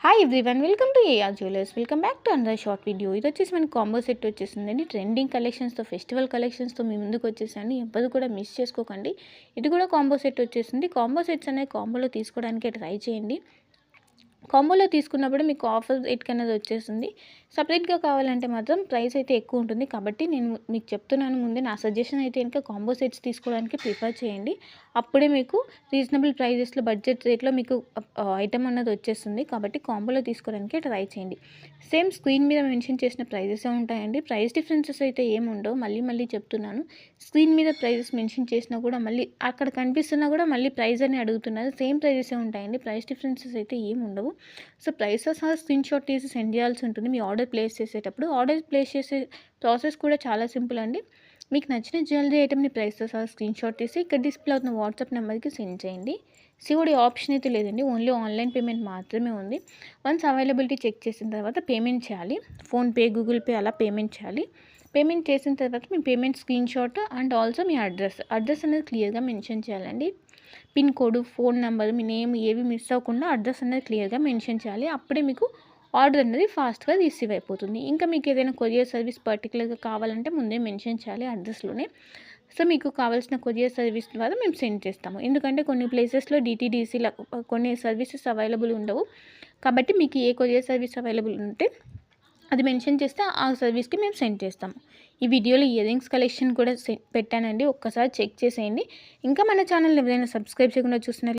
Hi everyone, welcome to AR jewellers. Welcome back to another short video. ఇది వచ్చేసి మనకి combo set వచ్చేసిందండి. Trending కలెక్షన్స్తో, ఫెస్టివల్ కలెక్షన్స్తో మీ ముందుకు వచ్చేసాను. ఎవ్వరు కూడా మిస్ చేసుకోకండి. ఇది కూడా కాంబో సెట్ వచ్చేసింది. కాంబో సెట్స్ అనేది కాంబోలో తీసుకోవడానికి ట్రై చేయండి. కాంబోలో తీసుకున్నప్పుడు మీకు ఆఫర్ రేట్ అనేది వచ్చేస్తుంది. సపరేట్గా కావాలంటే మాత్రం ప్రైస్ అయితే ఎక్కువ ఉంటుంది. కాబట్టి నేను మీకు చెప్తున్నాను ముందే, నా సజెషన్ అయితే ఇంకా కాంబో సెట్స్ తీసుకోవడానికి ప్రిఫర్ చేయండి. అప్పుడే మీకు రీజనబుల్ ప్రైజెస్లో, బడ్జెట్ రేట్లో మీకు ఐటమ్ అన్నది వచ్చేస్తుంది. కాబట్టి కాంబోలో తీసుకోవడానికి ట్రై చేయండి. సేమ్ స్క్రీన్ మీద మెన్షన్ చేసిన ప్రైజెసే ఉంటాయండి. ప్రైస్ డిఫరెన్సెస్ అయితే ఏమి ఉండవు. మళ్ళీ చెప్తున్నాను, స్క్రీన్ మీద ప్రైజెస్ మెన్షన్ చేసినా కూడా మళ్ళీ అక్కడ కనిపిస్తున్నా కూడా మళ్ళీ ప్రైస్ అని అడుగుతున్నారు. సేమ్ ప్రైజెసే ఉంటాయండి. ప్రైస్ డిఫరెన్సెస్ అయితే ఏమి ఉండవు. సో ప్రైస్తో సహా స్క్రీన్ షాట్ తీసి సెండ్ చేయాల్సి ఉంటుంది మీ ఆర్డర్ ప్లేస్ చేసేటప్పుడు. ఆర్డర్ ప్లేస్ చేసే ప్రాసెస్ కూడా చాలా సింపుల్ అండి. మీకు నచ్చిన జ్యువెలరీ ఐటమ్ని ప్రైస్తో సహా స్క్రీన్ షాట్ తీసి ఇక్కడ డిస్ప్లే అవుతున్న వాట్సాప్ నెంబర్కి సెండ్ చేయండి. సిఓడి ఆప్షన్ అయితే లేదండి, ఓన్లీ ఆన్లైన్ పేమెంట్ మాత్రమే ఉంది. వన్స్ అవైలబిలిటీ చెక్ చేసిన తర్వాత పేమెంట్ చేయాలి. ఫోన్పే, గూగుల్ పే అలా పేమెంట్ చేయాలి. పేమెంట్ చేసిన తర్వాత మీ payment screenshot and also మీ అడ్రస్ అనేది క్లియర్గా మెన్షన్ చేయాలండి. పిన్ కోడ్, ఫోన్ నెంబర్, మీ నేమ్ ఏవి మిస్ అవ్వకుండా అడ్రస్ అనేది క్లియర్గా మెన్షన్ చేయాలి. అప్పుడే మీకు ఆర్డర్ అనేది ఫాస్ట్గా రిసీవ్ అయిపోతుంది. ఇంకా మీకు ఏదైనా కొరియర్ సర్వీస్ పర్టికులర్గా కావాలంటే ముందే మెన్షన్ చేయాలి అడ్రస్లోనే. సో మీకు కావాల్సిన కొరియర్ సర్వీస్ ద్వారా మేము సెండ్ చేస్తాము. ఎందుకంటే కొన్ని ప్లేసెస్లో DTDC కొన్ని సర్వీసెస్ అవైలబుల్ ఉండవు. కాబట్టి మీకు ఏ కొరియర్ సర్వీస్ అవైలబుల్ ఉంటే అది మెన్షన్ చేస్తే ఆ సర్వీస్కి మేము సెండ్ చేస్తాము. ఈ వీడియోలో ఇయర్ రింగ్స్ కలెక్షన్ కూడా పెట్టానండి, ఒక్కసారి చెక్ చేసేయండి. ఇంకా మన ఛానల్ ఎవరైనా సబ్స్క్రైబ్ చేయకుండా చూస్తున్నారు